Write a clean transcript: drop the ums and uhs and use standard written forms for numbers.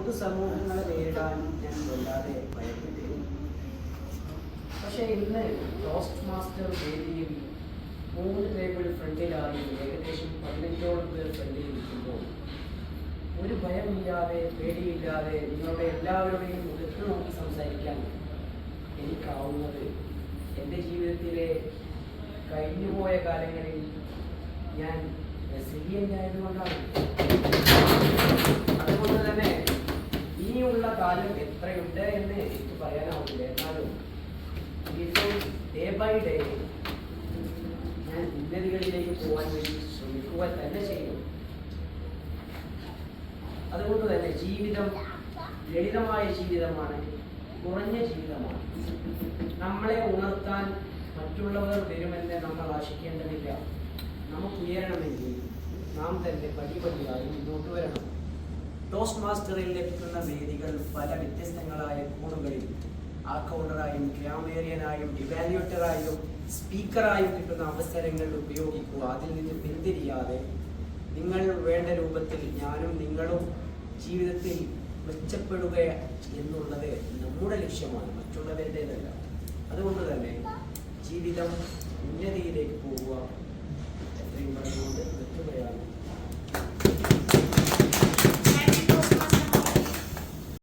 പൊതുസമൂഹങ്ങളെ നേരിടാൻ ഞാൻ വല്ലാതെ ഭയപ്പെട്ടിരുന്നു. പക്ഷേ ഇന്ന് ടോസ്റ്റ് മാസ്റ്റർ വേദിയിൽ 3 ടേബിൾ ഫ്രണ്ടിലായി ഏകദേശം 15ഓളം പേർ ഫ്രണ്ടിൽ ഇരിക്കുമ്പോൾ ഒരു ഭയമില്ലാതെ പേടിയില്ലാതെ നിങ്ങളുടെ എല്ലാവരുടെയും മുഖത്ത് നോക്കി സംസാരിക്കാൻ എനിക്കാവുന്നത് എൻ്റെ ജീവിതത്തിലെ കഴിഞ്ഞുപോയ കാലങ്ങളിൽ ഞാൻ റെസിലിയൻ്റ് ആയതുകൊണ്ടാണ്. അതുകൊണ്ട് തന്നെ ഇനിയുള്ള കാലം എത്രയുണ്ട് എന്ന് എനിക്ക് പറയാനാവില്ല. എന്നാലും ഇപ്പോൾ ഡേ ബൈ ഡേ ഞാൻ ഉന്നതികളിലേക്ക് പോകാൻ വേണ്ടി ശ്രമിക്കുക തന്നെ ചെയ്യും. അതുകൊണ്ട് തന്നെ ജീവിതം ലളിതമായ ജീവിതമാണ്, കുറഞ്ഞ ജീവിതമാണ്. നമ്മളെ ഉണർത്താൻ മറ്റുള്ളവർ വരുമെന്ന് നമ്മൾ ആശിക്കേണ്ടതില്ല. നമുക്ക് ഉയരണമെങ്കിൽ നാം തന്നെ പടിപടിയായി മുന്നോട്ട് വരണം. ടോസ്റ്റ് മാസ്റ്ററിൽ ലഭിക്കുന്ന വേദികൾ പല വ്യത്യസ്തങ്ങളായ കോണുകളിൽ അക്കൗണ്ടറായും ഗ്രാമേറിയനായും ഇവാലുവേറ്ററായും സ്പീക്കറായും കിട്ടുന്ന അവസരങ്ങൾ ഉപയോഗിക്കുക. അതിൽ നിന്ന് പിന്തിരിയാതെ നിങ്ങൾ വേണ്ട രൂപത്തിൽ ഞാനും നിങ്ങളും ജീവിതത്തിൽ മെച്ചപ്പെടുക എന്നുള്ളത് നമ്മുടെ ലക്ഷ്യമാണ്, മറ്റുള്ളവരുടേതല്ല. അതുകൊണ്ട് തന്നെ ജീവിതം ഉന്നതിയിലേക്ക് പോവുക,